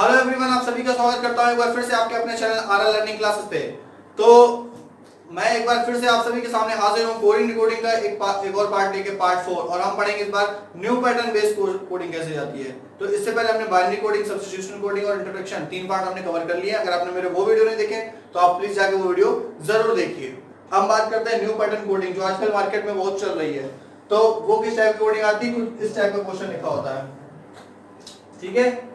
Hello everyone, आप सभी का स्वागत करता हूं एक बार फिर से आपके अपने चैनल आरएल लर्निंग क्लासेस पे। तो मैं एक बार फिर से आप सभी के सामने हाजिर हूं कोडिंग डिकोडिंग का एक और पार्ट लेके, पार्ट 4। और हम पढ़ेंगे इस बार न्यू पैटर्न बेस्ड कोडिंग कैसे जाती है। तो इससे पहले हमने बाइनरी कोडिंग, सब्स्टिट्यूशन कोडिंग और इंट्रोडक्शन 3 पार्ट हमने कवर कर लिया। अगर आपने मेरे वो वीडियो नहीं देखे तो आप प्लीज जाके वो वीडियो जरूर देखिए। हम बात करते हैं न्यू पैटर्न कोडिंग, जो आजकल मार्केट में बहुत चल रही है। तो वो किस टाइप की कोडिंग आती है, कुछ इस टाइप का क्वेश्चन लिखा होता है, ठीक है।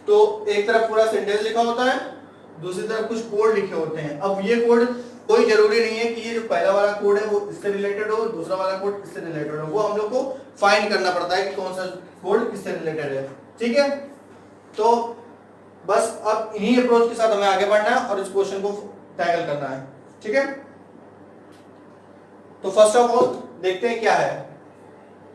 तो एक तरफ पूरा सेंटेंस लिखा होता है, दूसरी तरफ कुछ कोड लिखे होते हैं। अब ये कोड कोई जरूरी नहीं है कि ये जो पहला वाला कोड है वो इससे रिलेटेड हो, दूसरा वाला कोड इससे रिलेटेड हो। वो हम लोग को फाइंड करना पड़ता है कि कौन सा कोड किससे रिलेटेड है, ठीक है। तो बस अब इन्हीं अप्रोच के साथ हमें आगे बढ़ना है और इस क्वेश्चन को टैकल करना है, ठीक है। तो फर्स्ट ऑफ ऑल देखते हैं क्या है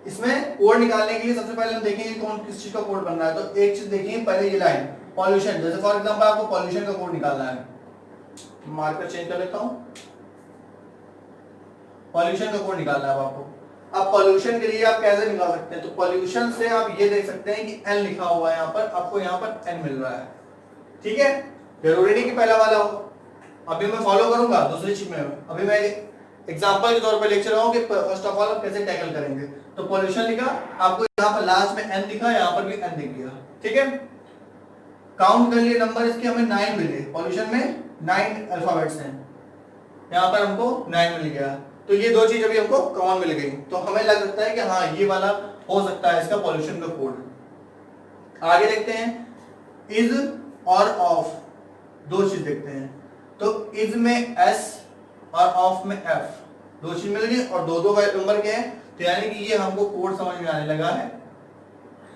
इसमें। कोड निकालने के लिए सबसे पहले हम देखेंगे कौन किस चीज का कोड बन रहा है। तो एक चीज देखिए पहले, ये लाइन पॉल्यूशन, जैसे फॉर एग्जांपल आपको पॉल्यूशन का कोड निकालना है। मार्कर चेंज कर लेता हूं, पॉल्यूशन का कोड निकालना है आपको। अब पॉल्यूशन के लिए आप कैसे निकाल सकते हैं, तो पॉल्यूशन से आप ये देख सकते हैं कि एन लिखा हुआ है यहाँ पर, आपको यहाँ पर एन मिल रहा है, ठीक है। जरूरी नहीं कि पहला वाला हो, अभी मैं फॉलो करूंगा दूसरी चीज में। अभी मैं एग्जांपल के तौर पे लेक्चर रहा हूं कि फर्स्ट ऑफ ऑल कैसे टैकल करेंगे। तो पॉल्यूशन लिखा, आपको यहाँ पर लास्ट में एन दिखा, यहाँ पर भी एन दिख गया, ठीक है। काउंट कर लिए नंबर, इसके हमें 9 मिले। पॉल्यूशन में 9 अल्फाबेट्स हैं, यहाँ पर हमको 9 मिल गया। तो ये दो चीज अभी हमको कॉमन मिल गई, तो हमें लग सकता है कि हाँ ये वाला हो सकता है इसका पॉल्यूशन का कोड। आगे देखते हैं, इज और ऑफ, दो चीज देखते हैं। तो इज में एस और ऑफ में एफ, दो चीज मिल गई और दो नंबर के हैं। तो यानी कि ये हमको कोड समझ में आने लगा है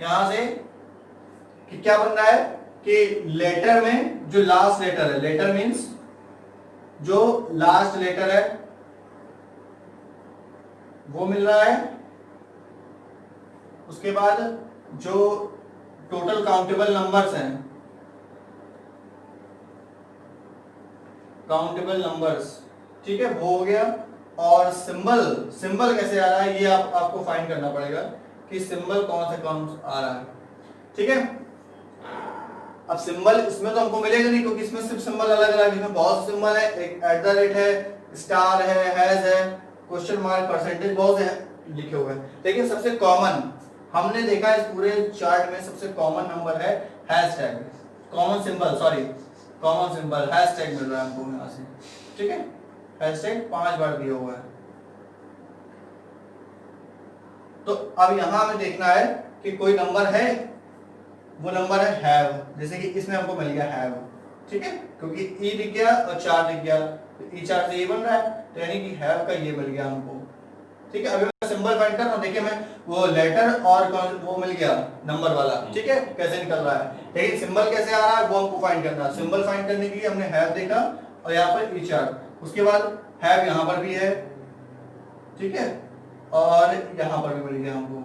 यहां से कि क्या बन रहा है कि लेटर में जो लास्ट लेटर है, लेटर मींस जो लास्ट लेटर है वो मिल रहा है। उसके बाद जो टोटल काउंटेबल नंबर्स हैं, काउंटेबल नंबर्स, ठीक है, वो हो गया। और सिंबल, सिंबल कैसे आ रहा है ये आपको फाइंड करना पड़ेगा कि सिंबल कौन आ रहा है, ठीक है। अब सिंबल इसमें तो हमको मिलेगा नहीं, क्योंकि इसमें सिर्फ सिंबल अलग अलग, इसमें बहुत सिंबल है, एक @ है, स्टार है, हैज है, क्वेश्चन मार्क, परसेंटेज, बहुत है लिखे हुए हैं। लेकिन सबसे कॉमन हमने देखा इस पूरे चार्ट में सबसे कॉमन नंबर है hashtag, common symbol, sorry common symbol hashtag मिल रहा है हमको यहाँ से, ठीक है। हैशटैग 5 बार दिया हुआ है। तो अब यहां हमें देखना है कि कोई नंबर है, वो नंबर है हैव, जैसे कि इसमें हमको मिल गया हैव, ठीक है, क्योंकि ई दिख गया और 4 दिख गया, तो ई 4 से ये बन रहा है, तो यानी कि हैव का ये मिल गया हमको, ठीक है। अभी मैं सिंबल फाइंड कर रहा हूं, देखिए मैं वो लेटर और वो मिल गया नंबर वाला, ठीक है, कैसे निकल रहा है। लेकिन सिंबल कैसे आ रहा है वो हमको फाइंड करना है। सिंबल फाइंड करने के लिए हमने हैव देखा और यहाँ पर ई 4, उसके बाद हैव यहाँ पर भी है, ठीक है, और यहाँ पर भी मिल गया हमको,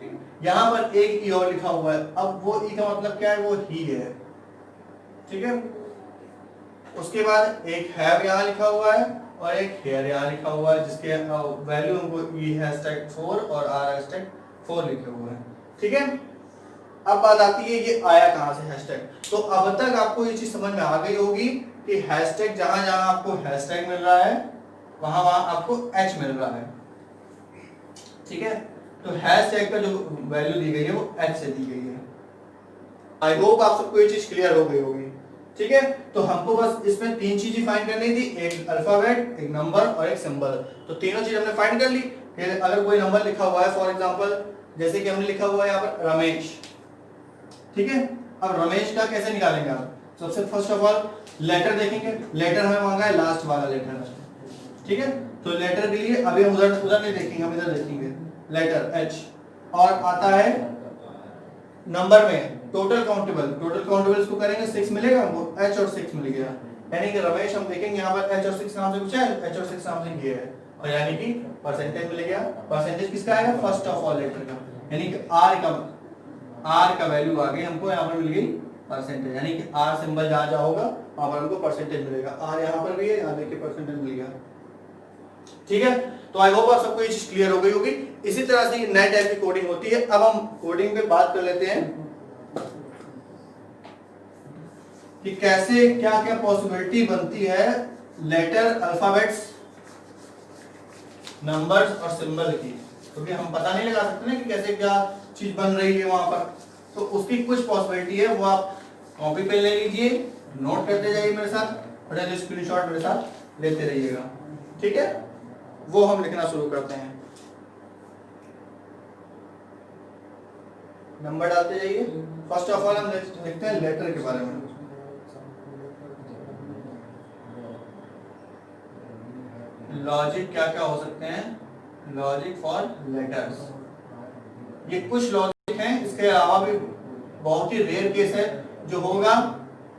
ठीक है। यहाँ पर एक ई और लिखा हुआ है, अब वो ई का मतलब क्या है, वो ही है, ठीक है। उसके बाद एक हैव यहाँ लिखा हुआ है और एक हेयर यहाँ लिखा हुआ है, जिसके वैल्यू हमको ई #4 और r #4 लिखे हुए हैं, ठीक है। अब बात आती है ये आया कहां से हैशटैग। तो अब तक आपको ये चीज समझ में आ गई होगी कि हैशटैग जहां जहां आपको हैशटैग मिल रहा है वहां वहां आपको एच मिल रहा है, ठीक है। तो हैशटैग का जो वैल्यू दी गई है वो एच से दी गई है। आई होप आप सबको ये चीज क्लियर हो गई होगी, ठीक है। तो हमको बस इसमें 3 चीजें फाइंड करनी थी, एक अल्फाबेट, एक नंबर और एक सिंबल। तो तीनों चीज हमने फाइंड कर ली। फिर अगर कोई नंबर लिखा हुआ है, फॉर एग्जांपल जैसे कि हमने लिखा हुआ है यहाँ पर रमेश, ठीक है। अब रमेश का कैसे निकालेंगे आप, सबसे फर्स्ट ऑफ ऑल लेटर देखेंगे। लेटर हमें मांगा है लास्ट वाला लेटर, ठीक है। तो लेटर के लिए अभी हम उधर नहीं देखेंगे, हम इधर देखेंगे लेटर एच। और आता है नंबर में टोटल काउंटेबल, टोटल काउंटेबल इसको करेंगे 6 मिलेगा हमको, एच और 6 मिल गया। यानी कि रमेश हम देखेंगे यहाँ पर एच और 6 नाम से कुछ है, एच और 6 नाम से ये है, और यानी कि परसेंटेज मिल गया। परसेंटेज किसका आएगा, फर्स्ट ऑफ ऑल लेटर का, यानी कि आर का वैल्यू आ गई हमको, यहाँ पर मिल गई परसेंटेज, यानी कि आर सिंबल जहां जहां होगा वहां पर हमको परसेंटेज मिलेगा। आर यहाँ पर भी है, यहाँ देखिए परसेंटेज मिल गया, ठीक है। तो आई होप आप सबको ये चीज क्लियर हो गई होगी। इसी तरह से नए टाइप की कोडिंग होती है। अब हम कोडिंग पे बात कर लेते हैं कि कैसे क्या क्या पॉसिबिलिटी बनती है लेटर, अल्फाबेट्स, नंबर्स और सिंबल की, क्योंकि हम पता नहीं लगा सकते ना कि कैसे क्या चीज बन रही है वहां पर। तो उसकी कुछ पॉसिबिलिटी है, वो आप कॉपी पे ले लीजिए, नोट करते जाइए मेरे साथ, और स्क्रीनशॉट मेरे साथ लेते रहिएगा, ठीक है। वो हम लिखना शुरू करते हैं, नंबर डालते जाइए। फर्स्ट ऑफ ऑल हम देखते हैं लेटर के बारे में। लॉजिक क्या क्या हो सकते हैं, लॉजिक फॉर लेटर्स, ये कुछ लॉजिक हैं, इसके अलावा भी बहुत ही रेयर केस है जो होगा,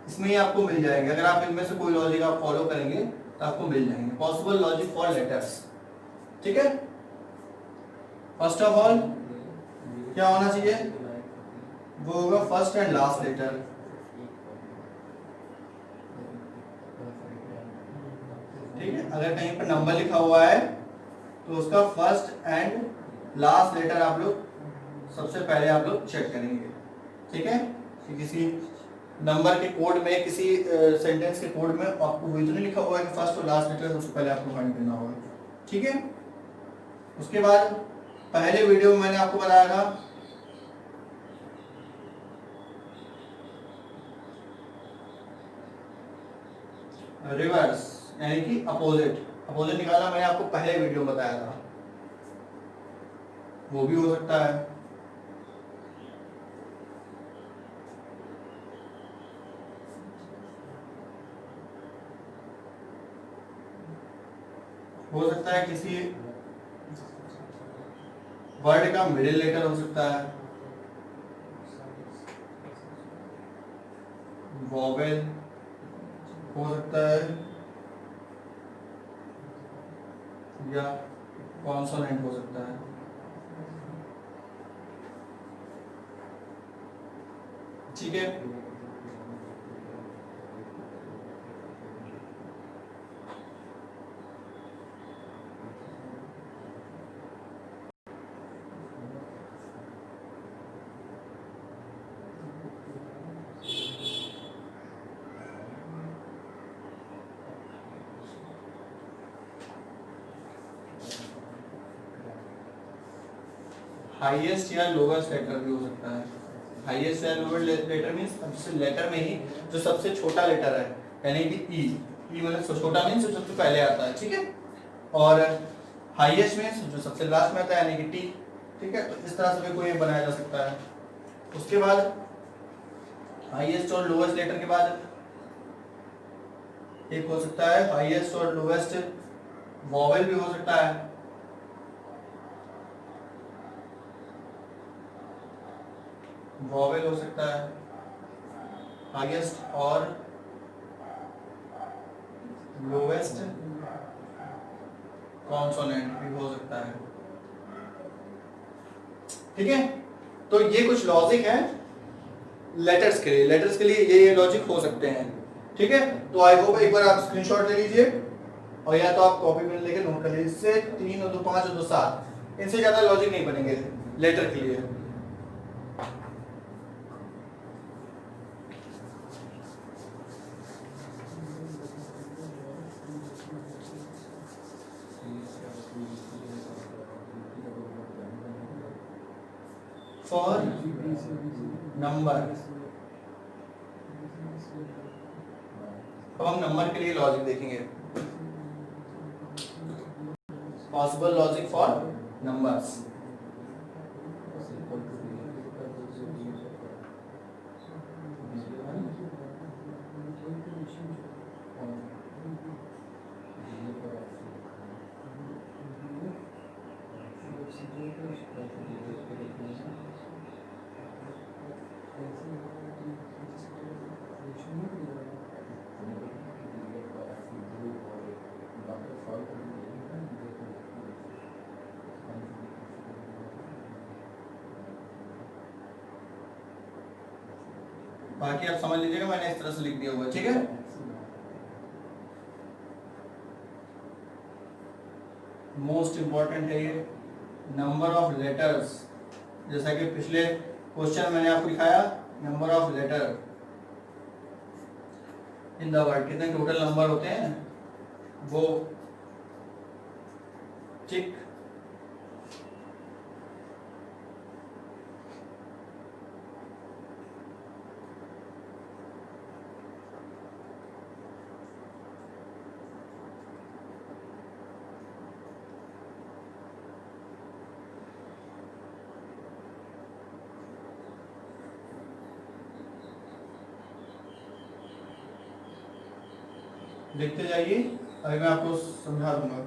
इसमें ही आपको मिल जाएंगे। अगर आप इनमें से कोई लॉजिक आप फॉलो करेंगे तो आपको मिल जाएंगे पॉसिबल लॉजिक फॉर लेटर्स, ठीक है। फर्स्ट ऑफ ऑल क्या होना चाहिए, वो होगा फर्स्ट एंड लास्ट लेटर। ठीक है, अगर कहीं पर नंबर लिखा हुआ है तो उसका फर्स्ट एंड लास्ट लेटर आप लोग सबसे पहले आप लोग चेक करेंगे, ठीक है। कि किसी नंबर के कोड में, किसी सेंटेंस के कोड में आपको वही तो नहीं लिखा हुआ है कि फर्स्ट और लास्ट लेटर सबसे पहले आपको फाइंड करना होगा, ठीक है। उसके बाद पहले वीडियो में मैंने आपको बताया था रिवर्स, यानी कि अपोजिट, अपोजिट निकालना मैंने आपको पहले वीडियो में बताया था, वो भी हो सकता है। हो सकता है किसी वर्ड का मिडिल लेटर हो सकता है, वोवेल हो सकता है, या कॉन्सोनेंट हो सकता है, ठीक है। हाईएस्ट या लोवेस्ट लेटर भी हो सकता है। हाईएस्ट या लोवेस्ट लेटर मींस सबसे लेटर में ही जो सबसे छोटा लेटर है, यानी कि ई, ई मतलब छोटा मींस जो सबसे पहले आता है, ठीक है। और हाईएस्ट मींस जो सबसे लास्ट में आता है, यानी कि टी, ठीक है। तो इस तरह से भी कोई बनाया जा सकता है। उसके बाद हाईएस्ट और लोवेस्ट लेटर के बाद एक हो सकता है हाईएस्ट और लोवेस्ट वॉवेल भी हो सकता है, वॉवेल हो सकता है। हाईएस्ट और लोवेस्ट कॉन्सोनेंट भी हो सकता है, ठीक है। तो ये कुछ लॉजिक है लेटर्स के लिए, लेटर्स के लिए ये लॉजिक हो सकते हैं, ठीक है। तो आई होप एक बार आप स्क्रीनशॉट ले लीजिए, और या तो आप कॉपी में लेके नोट कर लीजिए। इससे 3 और 2 5 और 2 7, इनसे ज्यादा लॉजिक नहीं बनेंगे लेटर के लिए। फॉर नंबर, अब हम नंबर के लिए लॉजिक देखेंगे, पॉसिबल लॉजिक फॉर नंबर्स। बाकी आप समझ लीजिएगा, मैंने इस तरह से लिख दिया हुआ है, ठीक है। मोस्ट इंपॉर्टेंट है ये नंबर ऑफ लेटर्स, जैसा कि पिछले क्वेश्चन मैंने आपको दिखाया, number of letter in the word, कितने टोटल नंबर होते हैं वो, ठीक। देखते जाइए, अभी मैं आपको समझा दूंगा।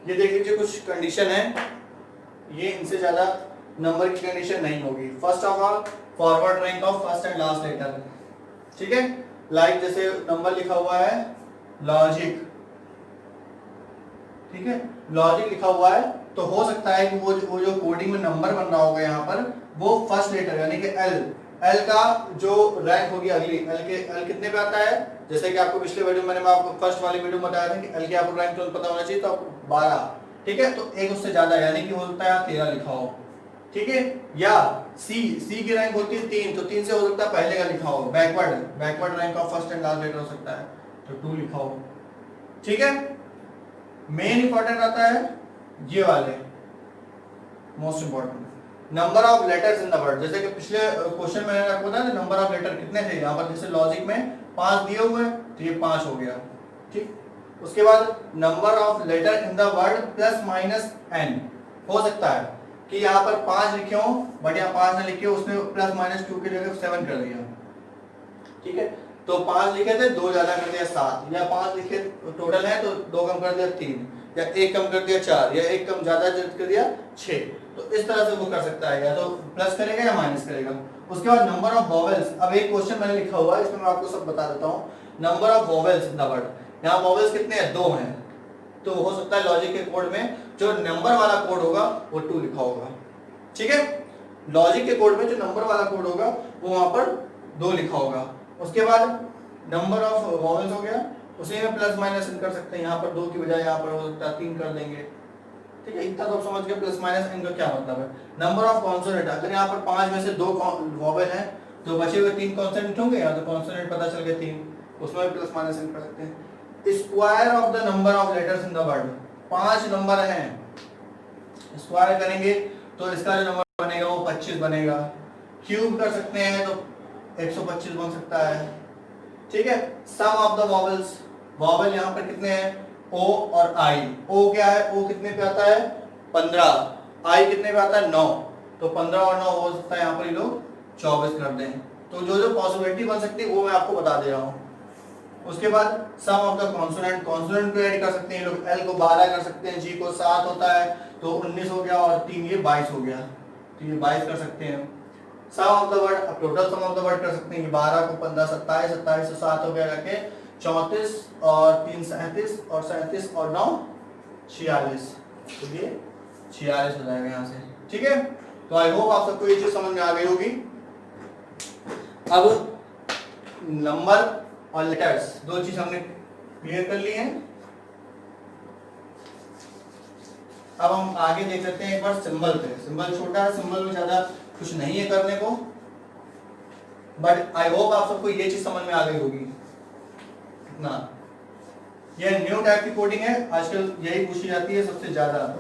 ये देख लीजिए, कुछ कंडीशन है, ये इनसे ज्यादा नंबर की कंडीशन नहीं होगी। First of all forward rank of first and last letter, ठीक है। लाइक जैसे नंबर लिखा हुआ है लॉजिक, ठीक है, लॉजिक लिखा हुआ है, तो हो सकता है कि वो जो कोडिंग में नंबर बन रहा होगा यहाँ पर, वो फर्स्ट लेटर यानी कि एल का जो रैंक होगी अगली, एल कितने पे आता है, जैसे कि आपको पिछले वीडियो मैंने आपको फर्स्ट वाली वीडियो में बताया था कि एल के आपको रैंक पता होना चाहिए, तो आपको 12, ठीक है, तो एक उससे ज्यादा यानी कि हो सकता है 13 लिखा हो, ठीक है। या सी की रैंक होती है 3, तो 3 से हो सकता है पहले का लिखा हो, backward rank of first and last letter हो सकता है, तो 2 लिखा हो, ठीक है। मेन इंपॉर्टेंट आता है ये वाले, most important, number of letters in the word. जैसे कि पिछले क्वेश्चन में मैंने आपको बताया था नंबर ऑफ लेटर कितने थे, यहाँ पर जैसे लॉजिक में 5 दिए हुए, तो ये 5 हो गया, ठीक। उसके बाद number of letter in the word plus minus n, हो सकता है कि यहाँ पर 5 लिखे हो बट यहाँ 5 ना लिखे हो, उसने प्लस माइनस 2 की जगह 7 कर दिया, ठीक है। तो 5 लिखे थे, 2 ज्यादा कर दिया 7, या 5 लिखे टोटल है तो 2 कम कर दिया 3, या 1 कम कर दिया 4, या 1 कम ज्यादा कर दिया 6। तो इस तरह से वो कर सकता है, या तो प्लस करेगा या माइनस करेगा। उसके बाद नंबर ऑफ वॉवेल्स, अब एक क्वेश्चन मैंने लिखा हुआ है, इसमें मैं आपको सब बता देता हूँ। Number of vowels in the word, यहाँ वॉवेल्स कितने हैं, 2 हैं, तो हो सकता है लॉजिक के कोड में जो नंबर वाला कोड होगा वो 2 लिखा होगा, ठीक है। लॉजिक के कोड में जो नंबर वाला कोड होगा वो वहां पर 2 लिखा होगा। उसके बाद नंबर ऑफ वॉवेल्स हो गया, उसी में प्लस माइनस कर सकते हैं, यहाँ पर 2 की बजाय यहाँ पर हो सकता है 3 कर देंगे, ठीक है। इतना तो आप समझ गए प्लस माइनस इनका क्या मतलब है। नंबर ऑफ कॉन्सोनेंट, अगर यहाँ पर 5 में से 2 वॉवेल हैं तो बचे हुए 3 कॉन्सोनेंट होंगे, या तो कॉन्सोनेंट पता चल गए 3, उसमें भी प्लस माइनस कर सकते हैं। Square of the number of letters in the word, 5 number हैं स्क्वायर करेंगे तो इसका जो नंबर बनेगा वो 25 बनेगा। क्यूब कर सकते हैं तो 125 बन सकता है। ठीक है। सम ऑफ द वॉवल्स, वॉवल यहाँ पर कितने हैं, ओ और आई। ओ क्या है, ओ कितने पे आता है 15, आई कितने पे आता है 9, तो 15 और 9 हो सकता है यहाँ पर ये लोग 24 कर दें। तो जो जो पॉसिबिलिटी बन सकती है वो मैं आपको बता दे रहा हूँ। उसके बाद सम ऑफ द कॉन्सोनेंट, कॉन्सोनेंट को ऐड कर सकते हैं लोग, एल को 12 कर सकते हैं, जी को 7 होता है तो 19 हो गया और 3 ये 22 हो गया, तो ये 22 कर सकते हैं। सम ऑफ द वर्ड, अब total sum of the word कर सकते हैं, 12 को 15 27, 27 से 7 हो गया जाके 34 और 3 37 और 37 और 9 46, तो ये 46 हो जाएगा यहाँ से। ठीक है, तो आई होप आप सबको ये चीज समझ में आ गई होगी। अब नंबर और लेटर्स दो चीज हमने क्लियर कर ली है। अब हम आगे देख सकते हैं एक बार सिंबल पे। सिंबल छोटा है, सिंबल में ज्यादा कुछ नहीं है करने को, बट आई होप आप सबको ये चीज समझ में आ गई होगी कितना। ये न्यू टाइप की कोडिंग है, आजकल यही पूछी जाती है सबसे ज्यादा।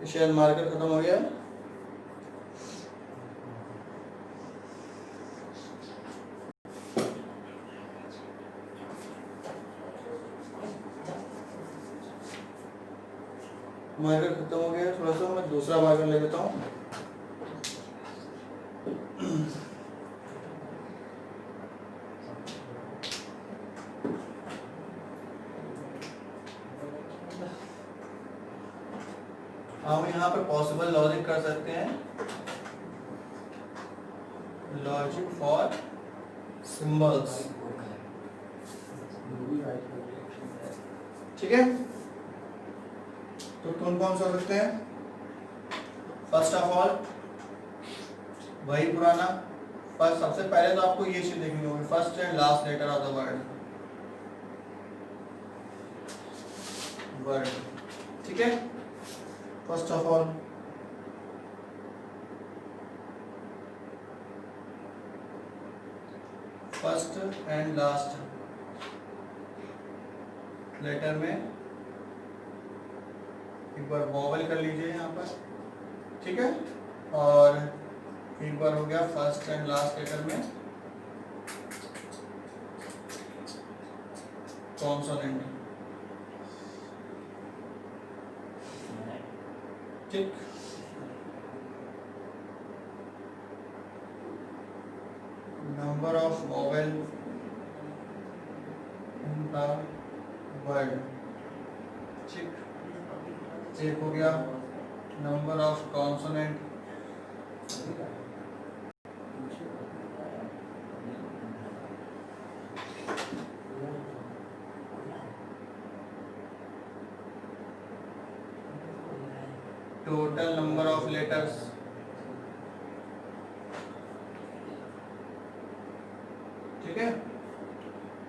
शायद मार्कर खत्म हो गया। मार्कर खत्म हो गया, थोड़ा सा मैं दूसरा मार्कर ले लेता हूँ। हम यहाँ पर पॉसिबल लॉजिक कर सकते हैं, लॉजिक फॉर सिंबल्स। ठीक है, तो कौन कौन सा हो सकते हैं। फर्स्ट ऑफ ऑल वही पुराना, फर्स्ट सबसे पहले तो आपको ये चीज देखनी होगी, first and last letter of the word. ठीक है, first of all first and last letter में एक बार वॉवल कर लीजिए यहाँ पर। ठीक है, और एक बार हो गया फर्स्ट एंड लास्ट लेटर में कॉन्सोनेंट। ठीक, number of vowel in the word. ठीक, एक हो गया number of consonant. Total number of letters. ठीक है,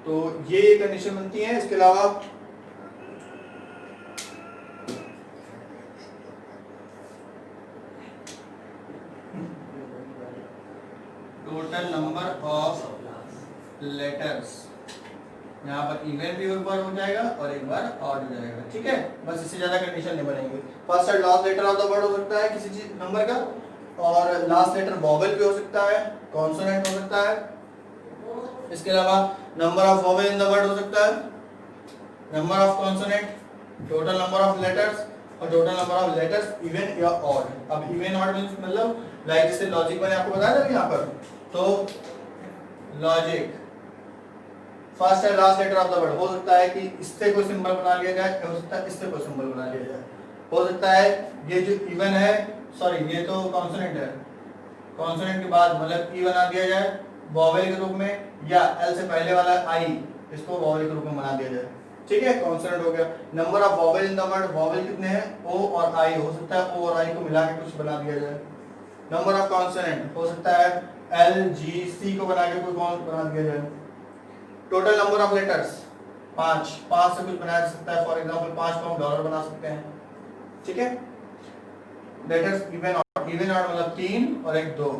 तो ये कंडीशन बनती है। इसके अलावा टोटल नंबर ऑफ लेटर्स, यहाँ पर इवन भी एक बार हो जाएगा और एक बार ऑड हो जाएगा। ठीक है, बस इससे ज्यादा कंडीशन नहीं बनेंगे। First and last letter of the word हो सकता है किसी चीज नंबर का, और लास्ट लेटर वॉवेल भी हो सकता है, कॉन्सोनेंट हो सकता है। इसके अलावा number of vowel in the word हो सकता है, number of consonant, total number of letters और total number of letters even या ऑड। अब इवन ऑड मींस मतलब लाइक जैसे लॉजिक मैंने आपको बताया था यहाँ पर, तो logic first and last letter of the word हो सकता है कि इससे कोई सिंबल बना लिया जाए, हो सकता है इससे कोई सिंबल बना लिया जाए, हो सकता है ये जो इवन है, सॉरी ये तो कॉन्सोनेंट है, कॉन्सोनेंट के बाद मतलब ई बना दिया जाए वॉवेल के रूप में, या एल से पहले वाला आई इसको वॉवेल के रूप में बना दिया जाए। ठीक है, कॉन्सोनेंट हो गया। Number of vowel in the word, vowel कितने हैं ओ और आई, हो सकता है ओ और आई को मिला के कुछ बना दिया जाए। नंबर ऑफ कॉन्सोनेंट हो सकता है LGC को बना के कोई कौन बना दिया जाए। टोटल नंबर ऑफ लेटर्स 5, 5 से कुछ बनाया जा सकता है। फॉर एग्जांपल 5 को हम डॉलर बना सकते हैं, ठीक है। लेटर्स इवन ऑड मतलब 3 और एक 2,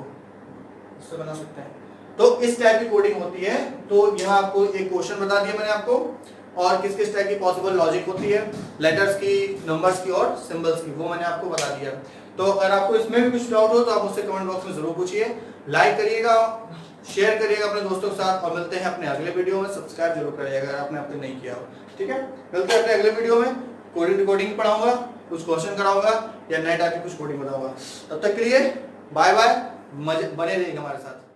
इससे बना सकते हैं। तो इस टाइप की कोडिंग होती है। तो यहाँ आपको एक क्वेश्चन बता दिया मैंने आपको, और किस किस टाइप की पॉसिबल लॉजिक होती है लेटर्स की, नंबर्स की और सिंबल्स की, वो मैंने आपको बता दिया। तो अगर आपको इसमें भी कुछ डाउट हो तो आप मुझसे कमेंट बॉक्स में जरूर पूछिए। लाइक करिएगा, शेयर करिएगा अपने दोस्तों के साथ, और मिलते हैं अपने अगले वीडियो में। सब्सक्राइब जरूर करिएगा अगर आपने अब तक नहीं किया हो, ठीक है। मिलते हैं अपने अगले वीडियो में। कोडिंग पढ़ाऊंगा, कुछ क्वेश्चन कराऊंगा या नए टाइप की कुछ कोडिंग बताऊंगा। तब तक के लिए बाय बाय, बने रहिएगा हमारे साथ।